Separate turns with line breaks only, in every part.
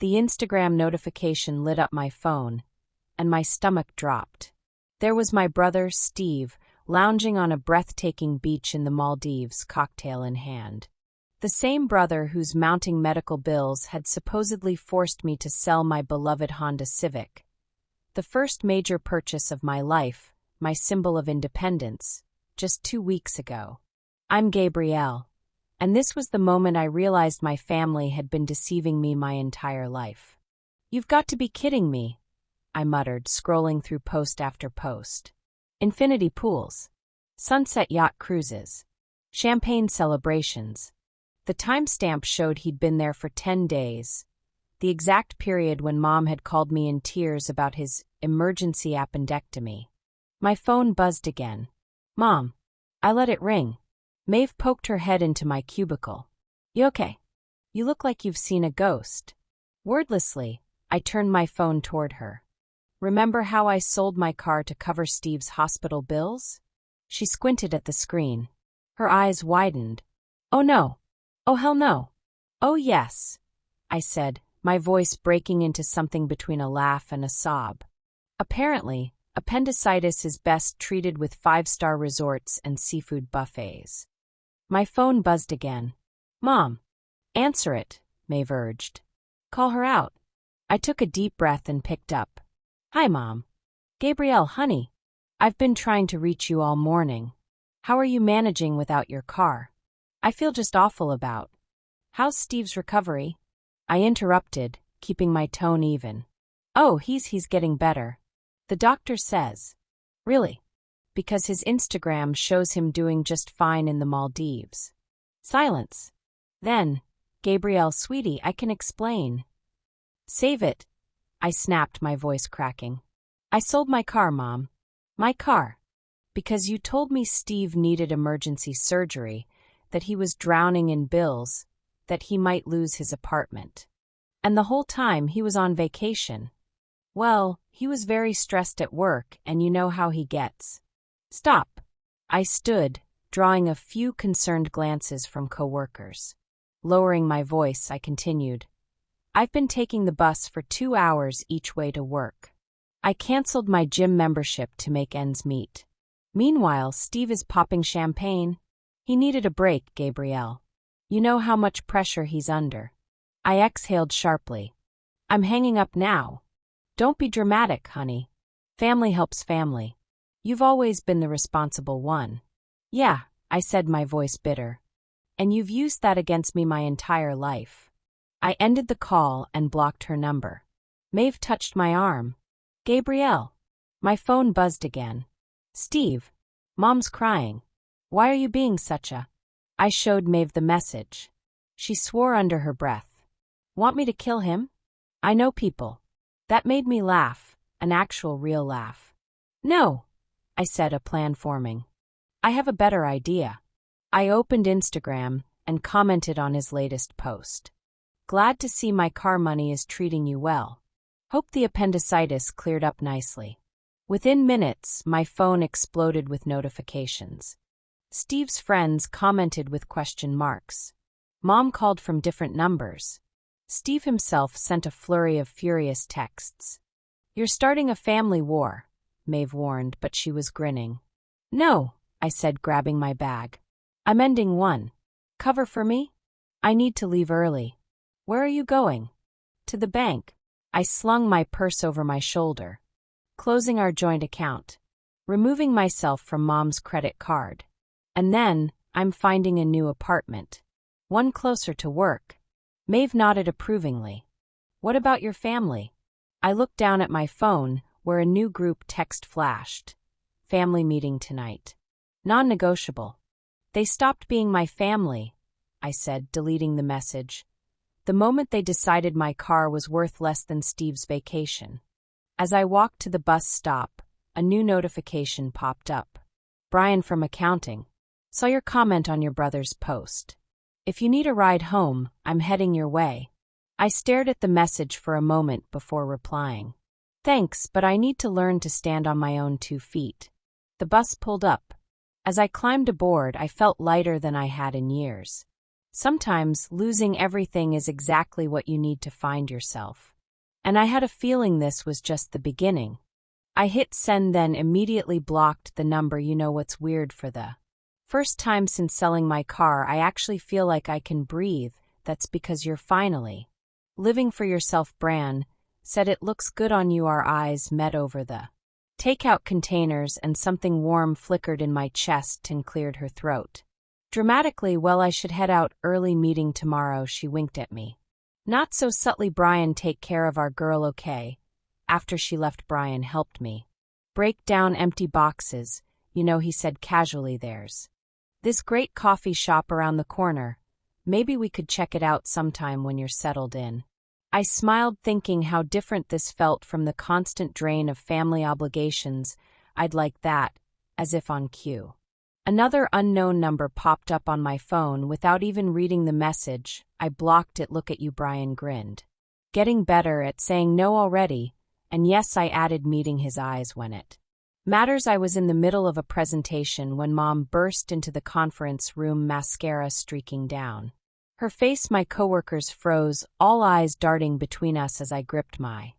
The Instagram notification lit up my phone, and my stomach dropped. There was my brother, Steve, lounging on a breathtaking beach in the Maldives, cocktail in hand. The same brother whose mounting medical bills had supposedly forced me to sell my beloved Honda Civic. The first major purchase of my life, my symbol of independence, just 2 weeks ago. I'm Gabrielle, and this was the moment I realized my family had been deceiving me my entire life. "You've got to be kidding me," I muttered, scrolling through post after post. Infinity pools, sunset yacht cruises, champagne celebrations. The timestamp showed he'd been there for 10 days, the exact period when Mom had called me in tears about his emergency appendectomy. My phone buzzed again. "Mom." I let it ring. Maeve poked her head into my cubicle. "You okay? You look like you've seen a ghost." Wordlessly, I turned my phone toward her. "Remember how I sold my car to cover Steve's hospital bills?" She squinted at the screen. Her eyes widened. "Oh no. Oh hell no." "Oh yes," I said, my voice breaking into something between a laugh and a sob. "Apparently, appendicitis is best treated with 5-star resorts and seafood buffets." My phone buzzed again. "Mom." "Answer it," Maeve urged. "Call her out." I took a deep breath and picked up. "Hi, Mom." "Gabrielle, honey. I've been trying to reach you all morning. How are you managing without your car? I feel just awful about. How's Steve's recovery?" I interrupted, keeping my tone even. "Oh, he's getting better. The doctor says." "Really?" "Because his Instagram shows him doing just fine in the Maldives." Silence. Then, "Gabrielle, sweetie, I can explain." "Save it," I snapped, my voice cracking. "I sold my car, Mom." "My car?" "Because you told me Steve needed emergency surgery, that he was drowning in bills, that he might lose his apartment. And the whole time he was on vacation. Well, he was very stressed at work, and you know how he gets." "Stop." I stood, drawing a few concerned glances from coworkers. Lowering my voice, I continued. "I've been taking the bus for 2 hours each way to work. I canceled my gym membership to make ends meet. Meanwhile, Steve is popping champagne. He needed a break, Gabrielle. You know how much pressure he's under." I exhaled sharply. "I'm hanging up now." "Don't be dramatic, honey. Family helps family. You've always been the responsible one." "Yeah," I said, my voice bitter. "And you've used that against me my entire life." I ended the call and blocked her number. Maeve touched my arm. "Gabrielle." My phone buzzed again. "Steve. Mom's crying. Why are you being such a—" I showed Maeve the message. She swore under her breath. "Want me to kill him? I know people." That made me laugh, an actual real laugh. "No," I said, a plan forming. "I have a better idea." I opened Instagram and commented on his latest post. "Glad to see my car money is treating you well. Hope the appendicitis cleared up nicely." Within minutes, my phone exploded with notifications. Steve's friends commented with question marks. Mom called from different numbers. Steve himself sent a flurry of furious texts. "You're starting a family war," Maeve warned, but she was grinning. "No," I said, grabbing my bag. "I'm ending one. Cover for me? I need to leave early." "Where are you going?" "To the bank." I slung my purse over my shoulder. "Closing our joint account. Removing myself from Mom's credit card. And then, I'm finding a new apartment. One closer to work." Maeve nodded approvingly. "What about your family?" I looked down at my phone, where a new group text flashed. "Family meeting tonight. Non-negotiable." "They stopped being my family," I said, deleting the message. "The moment they decided my car was worth less than Steve's vacation." As I walked to the bus stop, a new notification popped up. "Brian from accounting. Saw your comment on your brother's post. If you need a ride home, I'm heading your way." I stared at the message for a moment before replying. "Thanks, but I need to learn to stand on my own 2 feet." The bus pulled up. As I climbed aboard, I felt lighter than I had in years. Sometimes losing everything is exactly what you need to find yourself. And I had a feeling this was just the beginning. I hit send, then immediately blocked the number. You know what's weird? For the first time since selling my car, I actually feel like I can breathe. That's because you're finally living for yourself. Bran said, it looks good on you. Our eyes met over the takeout containers, and something warm flickered in my chest and cleared her throat. Dramatically, well, I should head out early, meeting tomorrow. She winked at me. Not so subtly. Brian, take care of our girl, okay? After she left, Brian helped me break down empty boxes. You know, he said casually, there's this great coffee shop around the corner. Maybe we could check it out sometime when you're settled in. I smiled, thinking how different this felt from the constant drain of family obligations. I'd like that, as if on cue. Another unknown number popped up on my phone. Without even reading the message, I blocked it. Look at you, Brian grinned. Getting better at saying no already, and yes, I added, meeting his eyes when it matters. I was in the middle of a presentation when Mom burst into the conference room, mascara streaking down her face. My coworkers froze, all eyes darting between us as I gripped my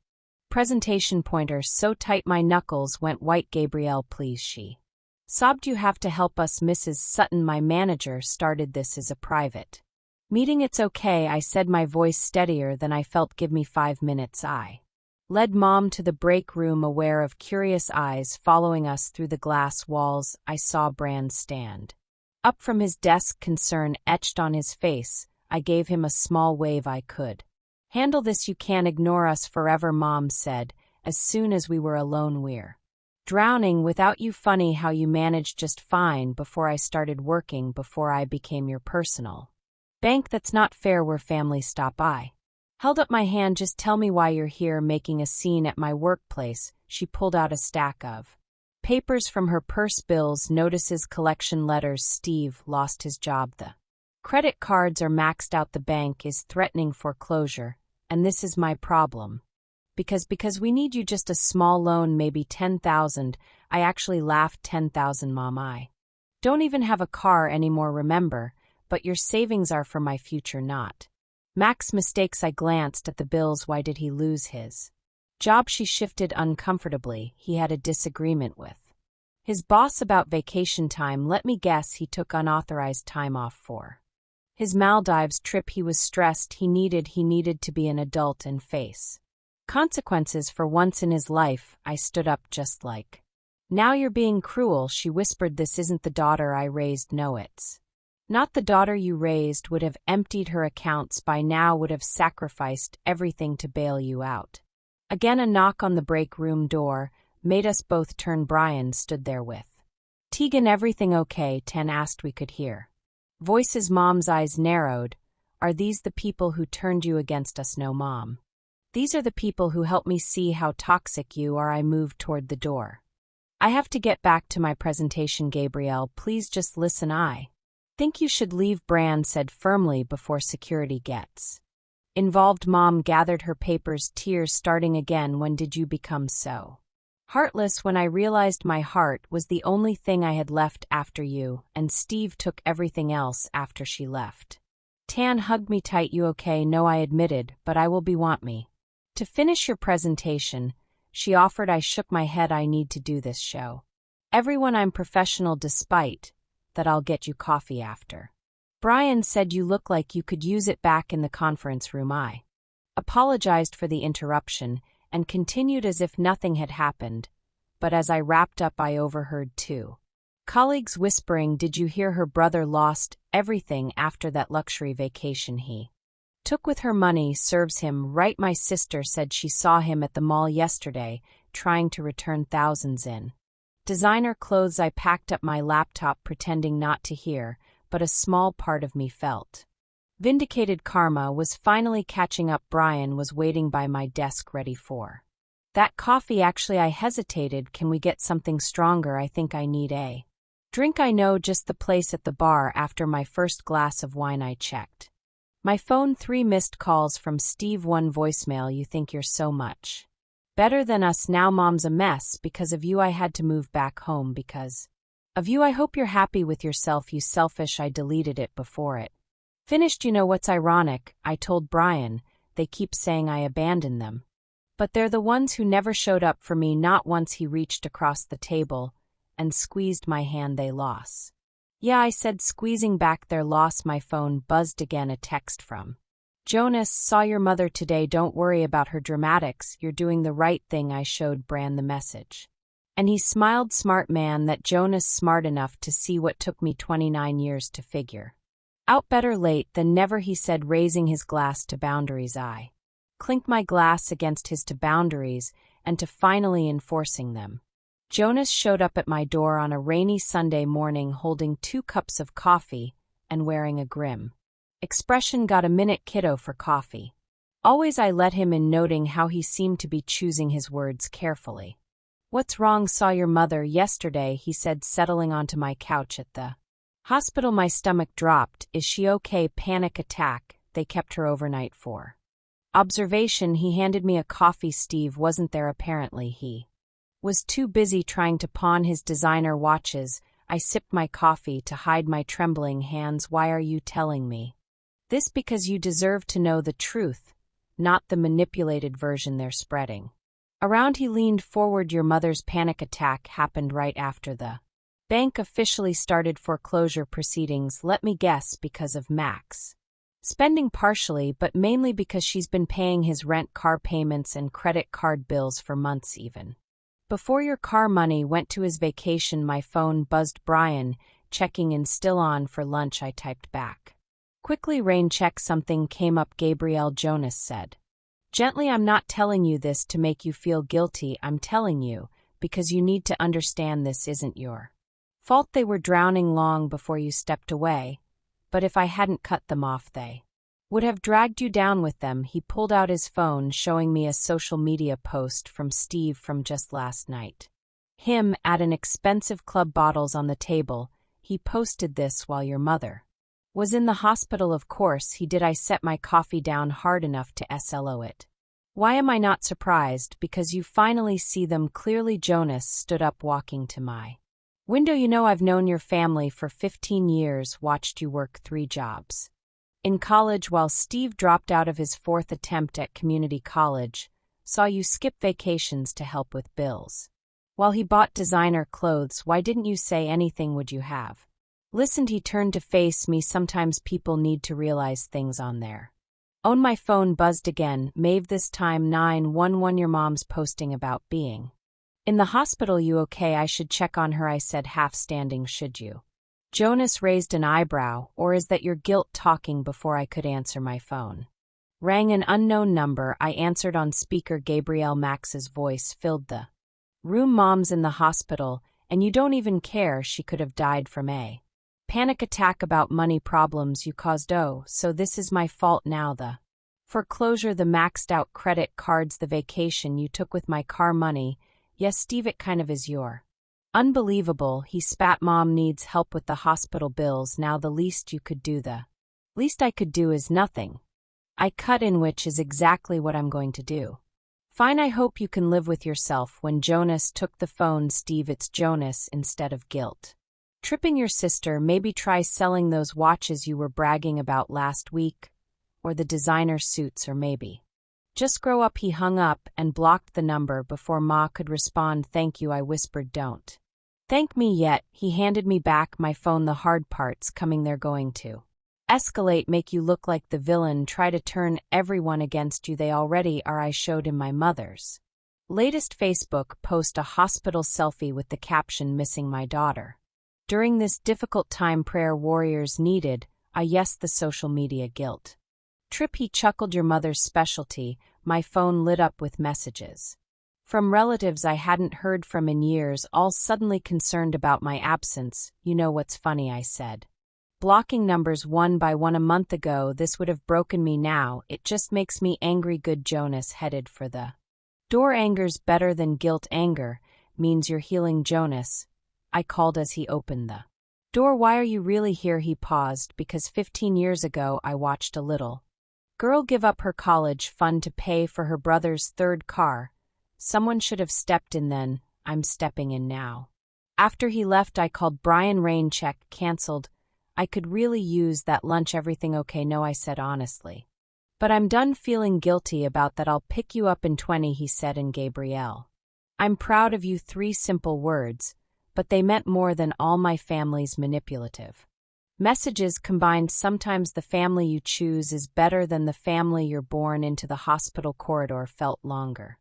presentation pointer so tight my knuckles went white. Gabrielle, please, she sobbed. You have to help us, Mrs. Sutton. My manager started. This is a private meeting. It's okay, I said, my voice steadier than I felt. Give me 5 minutes. I led Mom to the break room, aware of curious eyes following us through the glass walls. I saw Bran stand up from his desk, concern etched on his face. I gave him a small wave. I could handle this. You can't ignore us forever, Mom said, as soon as we were alone. We're drowning without you. Funny how you managed just fine before I started working, before I became your personal bank. That's not fair. We're family. Stop. I held up my hand. Just tell me why you're here making a scene at my workplace. She pulled out a stack of papers from her purse. Bills, notices, collection letters. Steve lost his job. The credit cards are maxed out. The bank is threatening foreclosure. And this is my problem. Because we need you. Just a small loan, maybe 10,000. I actually laughed. 10,000, Mom. I don't even have a car anymore, remember? But your savings are for my future, not Mac's mistakes. I glanced at the bills. Why did he lose his job? She shifted uncomfortably. He had a disagreement with his boss about vacation time. Let me guess, he took unauthorized time off for his Maldives trip. He was stressed. He needed to be an adult and face consequences for once in his life. I stood up. Just like, now you're being cruel, she whispered. This isn't the daughter I raised. No, it's not the daughter you raised. Would have emptied her accounts by now, would have sacrificed everything to bail you out. Again, a knock on the break room door made us both turn. Brian stood there with Tegan. Everything okay? 10 asked. We could hear voices. Mom's eyes narrowed. Are these the people who turned you against us? No, Mom. These are the people who helped me see how toxic you are. I moved toward the door. I have to get back to my presentation. Gabrielle, please just listen. I think you should leave, Bran said firmly, before security gets involved. Mom gathered her papers, tears starting again. When did you become so heartless? When I realized my heart was the only thing I had left after you, and Steve took everything else after she left. Tan hugged me tight. You okay? No, I admitted, but I will be. Want me to finish your presentation? She offered. I shook my head. I need to do this show. Everyone, I'm professional. Despite that, I'll get you coffee after. Brian said you look like you could use it back in the conference room. I apologized for the interruption and continued as if nothing had happened, but as I wrapped up, I overheard two colleagues whispering, did you hear her brother lost everything after that luxury vacation he took with her? Money serves him right. My sister said she saw him at the mall yesterday, trying to return thousands in designer clothes. I packed up my laptop, pretending not to hear, but a small part of me felt vindicated. Karma was finally catching up. Brian was waiting by my desk, ready for that coffee. Actually, I hesitated. Can we get something stronger? I think I need a drink. I know just the place at the bar. After my first glass of wine, I checked my phone. 3 missed calls from Steve, 1 voicemail. You think you're so much better than us now. Mom's a mess. Because of you, I had to move back home. Because of you, I hope you're happy with yourself. You selfish. I deleted it before it Finished. You know what's ironic? I told Brian, they keep saying I abandoned them. But they're the ones who never showed up for me. Not once. He reached across the table and squeezed my hand. They lost. Yeah, I said, squeezing back their loss. My phone buzzed again. A text from Jonas. Saw your mother today. Don't worry about her dramatics. You're doing the right thing. I showed Bran the message. And he smiled. Smart man, that Jonas, smart enough to see what took me 29 years to figure out. Better late than never, he said, raising his glass to boundaries. I clinked my glass against his to boundaries and to finally enforcing them. Jonas showed up at my door on a rainy Sunday morning holding 2 cups of coffee and wearing a grim expression. Got a minute, kiddo, for coffee? Always. I let him in, noting how he seemed to be choosing his words carefully. What's wrong? Saw your mother yesterday, he said, settling onto my couch at the hospital. My stomach dropped. Is she okay? Panic attack. They kept her overnight for observation. He handed me a coffee. Steve wasn't there apparently. He was too busy trying to pawn his designer watches. I sipped my coffee to hide my trembling hands. Why are you telling me this? Because you deserve to know the truth, not the manipulated version they're spreading around. He leaned forward. Your mother's panic attack happened right after the bank officially started foreclosure proceedings. Let me guess, because of Max spending. Partially, but mainly because she's been paying his rent, car payments, and credit card bills for months, even before your car money went to his vacation. My phone buzzed. Brian, checking in. Still on for lunch. I typed back quickly. Rain check. Something came up. Gabrielle. Jonas said gently, I'm not telling you this to make you feel guilty. I'm telling you because you need to understand this isn't your fault. They were drowning long before you stepped away, but if I hadn't cut them off, they would have dragged you down with them. He pulled out his phone, showing me a social media post from Steve from just last night. Him at an expensive club, bottles on the table. He posted this while your mother was in the hospital. Of course he did. I set my coffee down hard enough to SLO it. Why am I not surprised? Because you finally see them clearly. Jonas stood up, walking to my window. You know, I've known your family for 15 years, watched you work 3 jobs in college while Steve dropped out of his 4th attempt at community college, saw you skip vacations to help with bills while he bought designer clothes. Why didn't you say anything? Would you have listened? He turned to face me. Sometimes people need to realize things on their own. My phone buzzed again. Maeve, this time 911. Your mom's posting about being in the hospital. You okay? I should check on her, I said, half standing. Should you? Jonas raised an eyebrow. Or is that your guilt talking? Before I could answer, my phone rang. An unknown number. I answered on speaker. Gabrielle. Max's voice filled the room. Mom's in the hospital, and you don't even care. She could have died from a panic attack about money problems you caused. Oh, so this is my fault now. The foreclosure, the maxed out credit cards, the vacation you took with my car money. Yes, Steve, it kind of is your unbelievable. He spat. Mom needs help with the hospital bills now. The least you could do, the least I could do is nothing. I cut in, which is exactly what I'm going to do. Fine, I hope you can live with yourself. When Jonas took the phone. Steve, it's Jonas instead of guilt tripping your sister. Maybe try selling those watches you were bragging about last week, or the designer suits, or maybe just grow up. He hung up and blocked the number before Ma could respond. Thank you, I whispered. Don't thank me yet. He handed me back my phone. The hard part's coming. They're going to escalate, make you look like the villain, try to turn everyone against you. They already are. I showed him my mother's latest Facebook post, a hospital selfie with the caption, missing my daughter during this difficult time, prayer warriors needed. Yes, the social media guilt trip. He chuckled. Your mother's specialty. My phone lit up with messages from relatives I hadn't heard from in years, all suddenly concerned about my absence. You know what's funny? I said, blocking numbers one by one a month ago. This would have broken me now. It just makes me angry. Good. Jonas headed for the door. Anger's better than guilt. Anger means you're healing. Jonas, I called as he opened the door. Why are you really here? He paused. Because 15 years ago I watched a little girl give up her college fund to pay for her brother's 3rd car. Someone should have stepped in then. I'm stepping in now. After he left, I called Brian. Rain check canceled. I could really use that lunch. Everything okay? No, I said honestly. But I'm done feeling guilty about that. I'll pick you up in 20, he said, and Gabrielle. I'm proud of you. 3 simple words, but they meant more than all my family's manipulative messages combined. Sometimes the family you choose is better than the family you're born into. The hospital corridor felt longer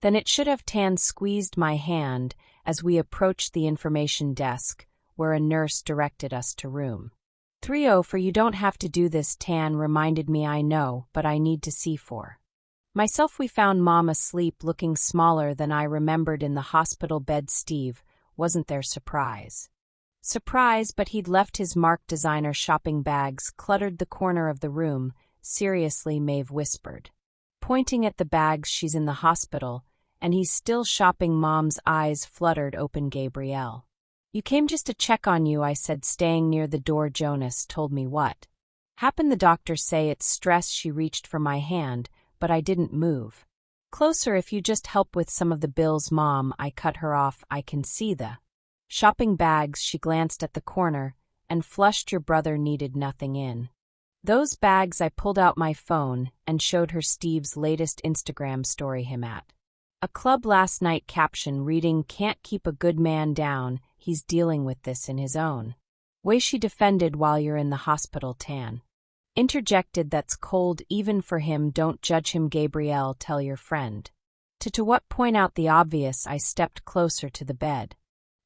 than it should have. Tan squeezed my hand as we approached the information desk, where a nurse directed us to room 30. For you don't have to do this, Tan reminded me. I know, but I need to see for myself. We found Mom asleep, looking smaller than I remembered in the hospital bed. Steve wasn't there. Surprise, but he'd left his marked designer shopping bags cluttered the corner of the room. Seriously, Maeve whispered, pointing at the bags. She's in the hospital, and he's still shopping. Mom's eyes fluttered open. Gabrielle, you came just to check on you, I said, staying near the door. Jonas told me what happened. The doctors say it's stress. She reached for my hand, but I didn't move closer. If you just help with some of the bills, Mom. I cut her off. I can see the shopping bags. She glanced at the corner and flushed. Your brother needed nothing in those bags. I pulled out my phone and showed her Steve's latest Instagram story. Him at a club last night. Caption reading, can't keep a good man down. He's dealing with this in his own way. She defended, while you're in the hospital. Tan interjected, that's cold even for him. Don't judge him, Gabrielle. Tell your friend to what? Point out the obvious. I stepped closer to the bed.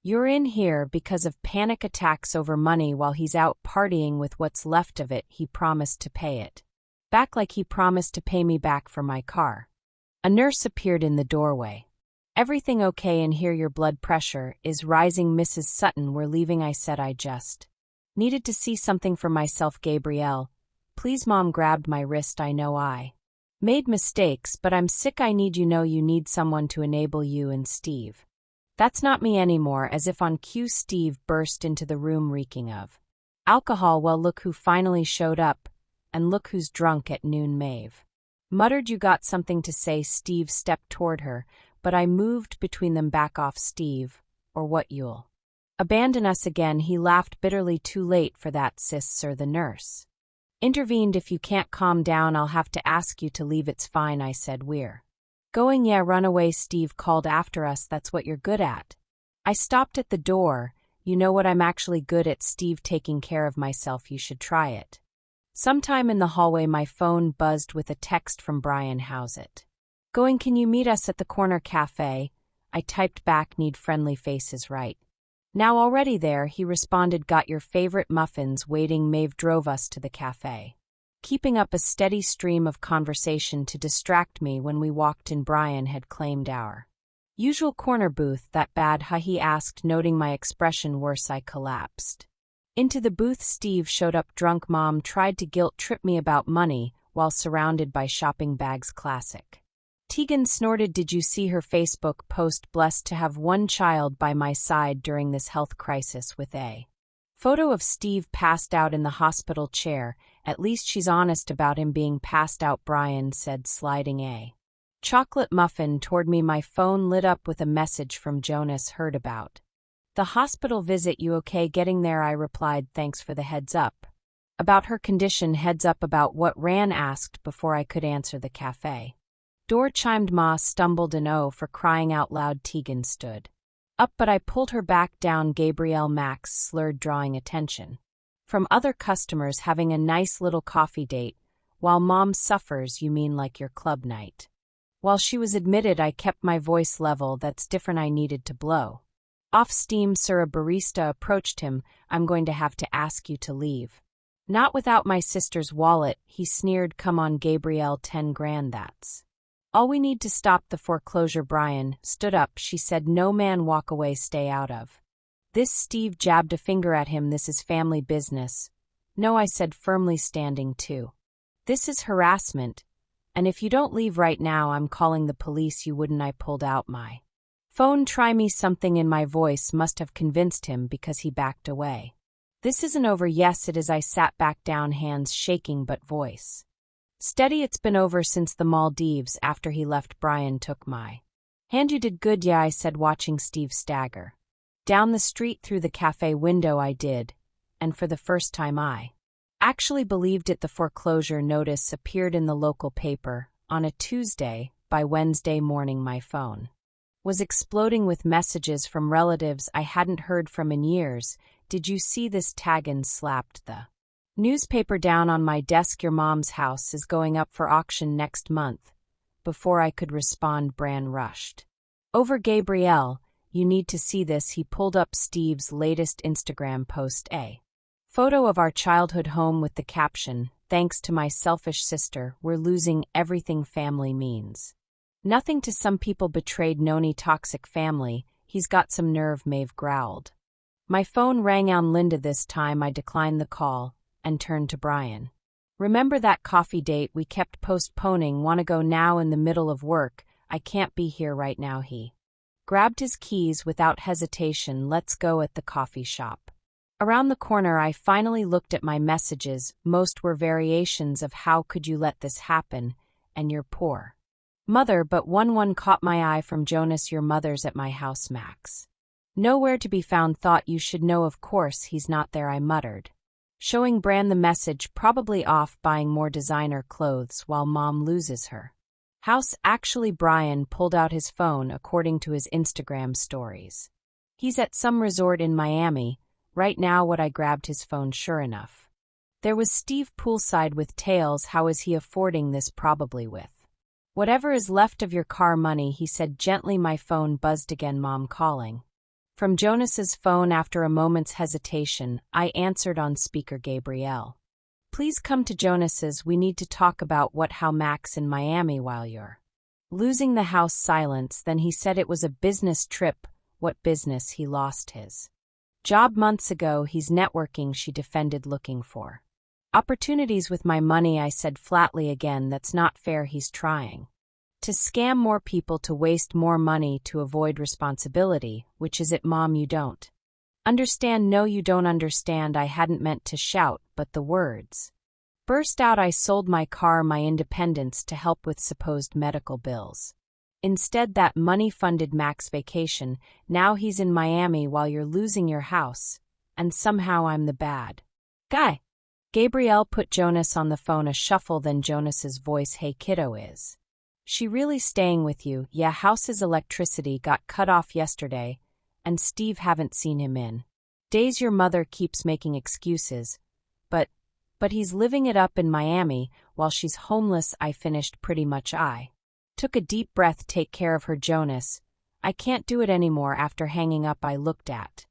You're in here because of panic attacks over money while he's out partying with what's left of it. He promised to pay it back, like he promised to pay me back for my car. A nurse appeared in the doorway. Everything okay in here? Your blood pressure is rising, Mrs. Sutton. We're leaving, I said. I just needed to see something for myself. Gabrielle, please. Mom grabbed my wrist. I know I made mistakes, but I'm sick. I need you need someone to enable you and Steve. That's not me anymore. As if on cue, Steve burst into the room reeking of alcohol. Well, look who finally showed up, and look who's drunk at noon. Maeve muttered, you got something to say? Steve stepped toward her, but I moved between them. Back off, Steve, or what? You'll abandon us again. He laughed bitterly. Too late for that, sis, sir. The nurse intervened. If you can't calm down, I'll have to ask you to leave. It's fine, I said. We're going. Yeah, run away, Steve called after us. That's what you're good at. I stopped at the door. You know what I'm actually good at, Steve? Taking care of myself. You should try it sometime. In the hallway, my phone buzzed with a text from Brian. How's it going? Can you meet us at the corner cafe? I typed back, need friendly faces right now. Already there, he responded. Got your favorite muffins waiting. Maeve drove us to the cafe, keeping up a steady stream of conversation to distract me. When we walked in, Brian had claimed our usual corner booth. That bad, huh? He asked, noting my expression. Worse. I collapsed into the booth. Steve showed up drunk. Mom tried to guilt trip me about money while surrounded by shopping bags. Classic. Tegan snorted. Did you see her Facebook post? Blessed to have one child by my side during this health crisis, with a photo of Steve passed out in the hospital chair. At least she's honest about him being passed out, Brian said, sliding a chocolate muffin toward me. My phone lit up with a message from Jonas. Heard about the hospital visit. You okay getting there? I replied, thanks for the heads up about her condition. Heads up about what? Ran asked before I could answer. The cafe door chimed. Ma stumbled, and oh, for crying out loud. Tegan stood up, but I pulled her back down. Gabrielle, Max slurred, drawing attention from other customers. Having a nice little coffee date while Mom suffers? You mean like your club night? While she was admitted, I kept my voice level. That's different. I needed to blow off steam. Sir, a barista approached him. I'm going to have to ask you to leave. Not without my sister's wallet, he sneered. Come on, Gabrielle, 10 grand, that's all we need to stop the foreclosure. Brian stood up. She said, no man, walk away, stay out of this. Steve jabbed a finger at him. This is family business. No, I said firmly, standing too. This is harassment, and if you don't leave right now, I'm calling the police. You wouldn't. I pulled out my phone. Try me. Something in my voice must have convinced him, because he backed away. This isn't over. Yes, it is. I sat back down, hands shaking but voice steady. It's been over since the Maldives. After he left, Brian took my hand. You did good. Yeah, I said, watching Steve stagger down the street through the cafe window. I did, and for the first time I actually believed it. The foreclosure notice appeared in the local paper on a Tuesday. By Wednesday morning my phone was exploding with messages from relatives I hadn't heard from in years. Did you see this tag? And slapped the newspaper down on my desk. Your mom's house is going up for auction next month. Before I could respond, Bran rushed over. Gabrielle, you need to see this. He pulled up Steve's latest Instagram post, a photo of our childhood home with the caption, "Thanks to my selfish sister, we're losing everything family means nothing to some people. Betrayed Noni toxic family. He's got some nerve," Maeve growled. My phone rang on Linda this time. I declined the call and turned to Brian. Remember that coffee date we kept postponing? Wanna go now? In the middle of work. I can't be here right now. He grabbed his keys without hesitation. Let's go at the coffee shop around the corner. I finally looked at my messages. Most were variations of "How could you let this happen?" and "Your poor mother," but one caught my eye from Jonas. "Your mother's at my house, Max. Nowhere to be found. Thought you should know. Of course he's not there," I muttered, showing Bran the message. "Probably off buying more designer clothes while Mom loses her house." Actually, Brian pulled out his phone according to his Instagram stories. He's at some resort in Miami right now. What? I grabbed his phone. Sure enough, there was Steve poolside with tails. "How is he affording this?" "Probably with whatever is left of your car money," he said gently. My phone buzzed again. Mom calling from Jonas's phone. After a moment's hesitation, I answered on speaker. "Gabrielle, please come to Jonas's. We need to talk about how Max in Miami while you're losing the house." Silence. Then he said it was a business trip. "What business?" "He lost his job months ago. He's networking," she defended, "looking for opportunities with my money." I said flatly again, "That's not fair. He's trying to scam more people, to waste more money, to avoid responsibility. Which is it, Mom? You don't understand." "No, you don't understand." I hadn't meant to shout, but the words burst out. "I sold my car, my independence, to help with supposed medical bills. Instead, that money funded Max vacation. Now he's in Miami while you're losing your house. And somehow I'm the bad guy." Gabrielle put Jonas on the phone. A shuffle, then Jonas's voice. "Hey kiddo, is she really staying with you?" "Yeah, house's electricity got cut off yesterday, and Steve haven't seen him in days. Your mother keeps making excuses, but he's living it up in Miami while she's homeless." I finished pretty much. I took a deep breath. "Take care of her, Jonas. I can't do it anymore." After hanging up, I looked at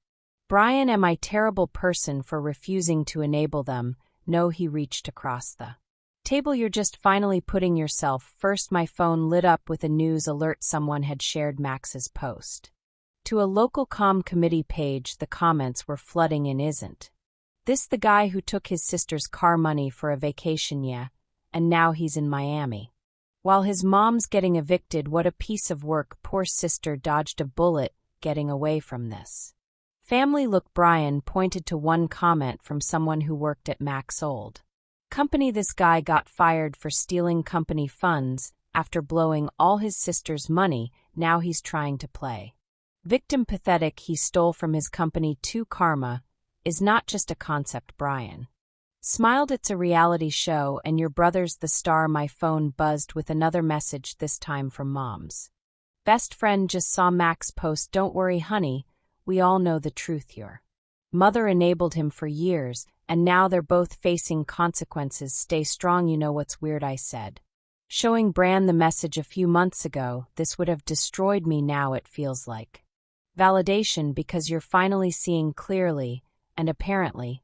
Brian. "Am I a terrible person for refusing to enable them?" "No," he reached across the table. "You're just finally putting yourself first." My phone lit up with a news alert. Someone had shared Max's post to a local committee page. The comments were flooding in. "Isn't this the guy who took his sister's car money for a vacation? Yeah, and now he's in Miami while his mom's getting evicted. What a piece of work. Poor sister dodged a bullet getting away from this family. Look." Brian pointed to one comment from someone who worked at Mac's old company. "This guy got fired for stealing company funds after blowing all his sister's money. Now he's trying to play victim. Pathetic. He stole from his company too. Karma is not just a concept." Brian smiled. "It's a reality show, and your brother's the star." My phone buzzed with another message, this time from Mom's best friend. "Just saw Max post. Don't worry, honey. We all know the truth. Your mother enabled him for years, and now they're both facing consequences. Stay strong." "You know what's weird?" I said, showing Bran the message a few months ago. "This would have destroyed me. Now it feels like validation, because you're finally seeing clearly, and apparently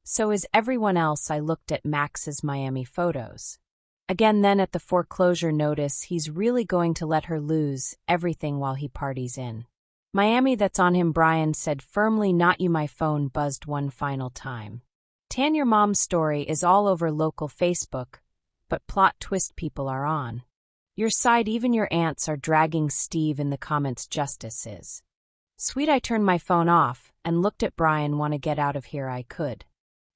so is everyone else." I looked at Max's Miami photos again, then at the foreclosure notice. He's really going to let her lose everything while he parties in Miami? "That's on him," Brian said firmly. "Not you." My phone buzzed one final time. "Tan, your mom's story is all over local Facebook, but plot twist, people are on your side. Even your aunts are dragging Steve in the comments. Justice is sweet." I turned my phone off and looked at Brian. "Want to get out of here? I could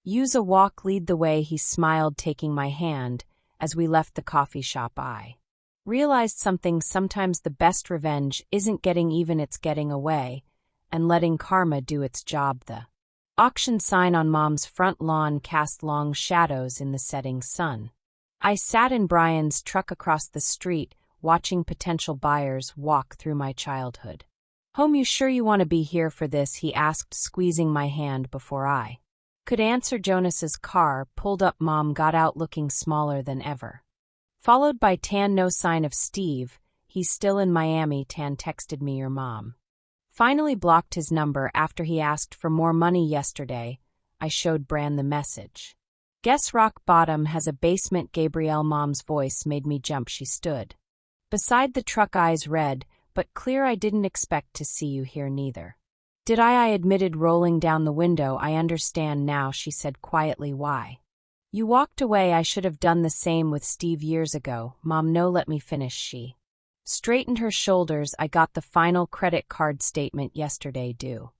use a walk." "Lead the way." He smiled, taking my hand as we left the coffee shop. I realized something. Sometimes the best revenge isn't getting even, it's getting away and letting karma do its job. The Auction sign on Mom's front lawn cast long shadows in the setting sun. I sat in Brian's truck across the street, watching potential buyers walk through my childhood. "Home, you sure you want to be here for this?" he asked, squeezing my hand before I could answer. Jonas's car pulled up. Mom got out looking smaller than ever. Followed by Tan. "No sign of Steve. He's still in Miami. Tan texted me your mom finally blocked his number after he asked for more money yesterday." I showed Bran the message. "Guess rock bottom has a basement." Gabrielle, Mom's voice made me jump. She stood beside the truck, eyes red but clear. "I didn't expect to see you here neither." "Did I admitted, rolling down the window. "I understand now," she said quietly. "Why you walked away. I should have done the same with Steve years ago." "Mom, no, let me finish." She straightened her shoulders. "I got the final credit card statement yesterday due.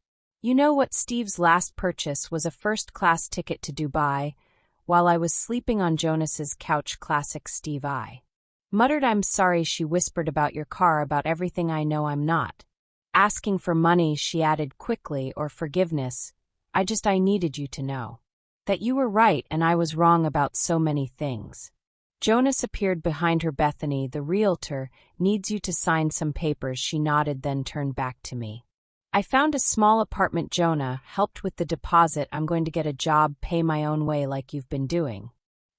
You know what? Steve's last purchase was a first-class ticket to Dubai while I was sleeping on Jonas's couch." Classic Steve. I muttered. "I'm sorry." She whispered, "About your car, about everything. I know I'm not asking for money," she added quickly, "or forgiveness. I needed you to know that you were right and I was wrong about so many things." Jonas appeared behind her. "Bethany, the realtor, needs you to sign some papers." She nodded, then turned back to me. "I found a small apartment. Jonah helped with the deposit. I'm going to get a job, pay my own way like you've been doing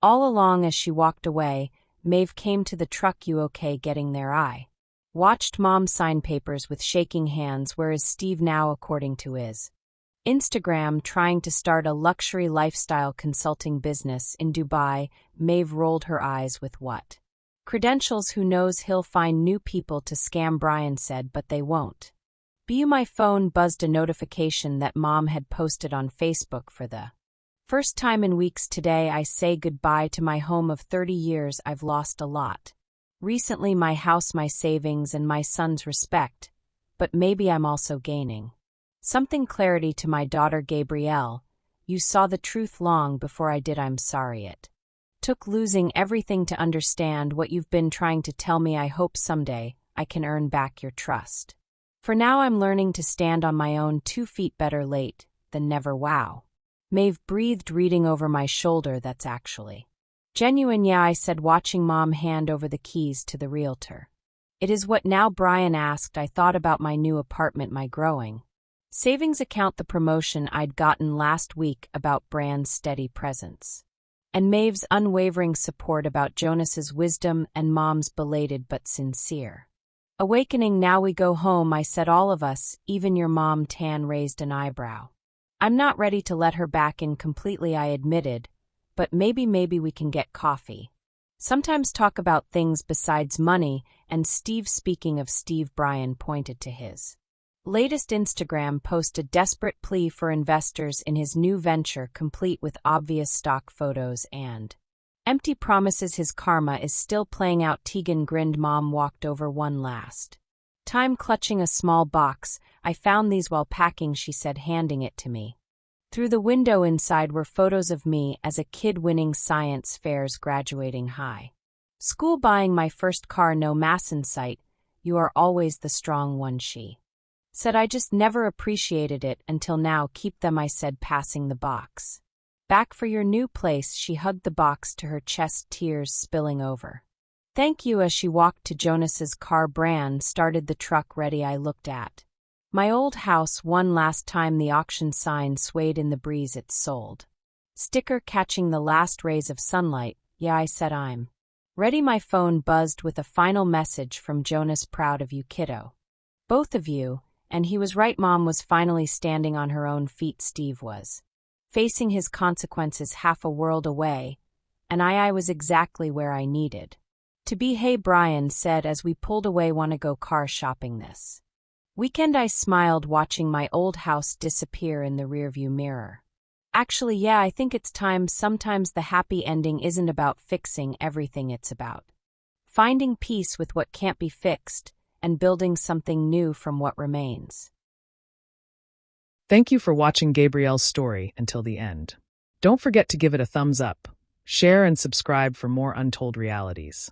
all along." As she walked away, Maeve came to the truck. "You okay getting there?" I watched Mom sign papers with shaking hands. "Where is Steve now?" "According to his Instagram, trying to start a luxury lifestyle consulting business in Dubai." Maeve rolled her eyes. "With what credentials? Who knows? He'll find new people to scam," Brian said, "but they won't be you." My phone buzzed, a notification that Mom had posted on Facebook. "For the first time in weeks today, I say goodbye to my home of 30 years. I've lost a lot recently, my house, my savings, and my son's respect, but maybe I'm also gaining something, clarity. To my daughter Gabrielle, you saw the truth long before I did. I'm sorry it took losing everything to understand what you've been trying to tell me. I hope someday I can earn back your trust. For now, I'm learning to stand on my own 2 feet. Better late than never." Wow. Maeve breathed, reading over my shoulder. "That's actually genuine." "Yeah," I said, watching Mom hand over the keys to the realtor. "It is what now?" Brian asked. "I thought about my new apartment, my growing savings account, the promotion I'd gotten last week, about Bran's steady presence, and Maeve's unwavering support, about Jonas's wisdom and Mom's belated but sincere awakening. Now we go home," I said. "All of us, even your mom." Tan raised an eyebrow. "I'm not ready to let her back in completely," I admitted, "but maybe we can get coffee. Sometimes talk about things besides money." And Steve, speaking of Steve, Brian pointed to his latest Instagram post, a desperate plea for investors in his new venture, complete with obvious stock photos and empty promises. His karma is still playing out. Tegan grinned. Mom walked over one last time, clutching a small box. "I found these while packing," she said, handing it to me. Through the window inside were photos of me as a kid, winning science fairs, graduating high school, buying my first car. "No mass in sight. You are always the strong one," she said. "I just never appreciated it until now." "Keep them," I said, passing the box back. "For your new place." She hugged the box to her chest, tears spilling over. "Thank you." As she walked to Jonas's car, Bran started the truck. "Ready?" I looked at my old house one last time. The auction sign swayed in the breeze, its sold sticker catching the last rays of sunlight. "Yeah," I said, "I'm ready." My phone buzzed with a final message from Jonas. "Proud of you, kiddo. Both of you." And he was right. Mom was finally standing on her own feet. Steve was facing his consequences half a world away, and I was exactly where I needed to be. "Hey," Brian said as we pulled away, "wanna go car shopping this weekend?" I smiled, watching my old house disappear in the rearview mirror. "Actually, yeah, I think it's time." Sometimes the happy ending isn't about fixing everything, it's about finding peace with what can't be fixed and building something new from what remains.
Thank you for watching Gabrielle's story until the end. Don't forget to give it a thumbs up, share, and subscribe for more untold realities.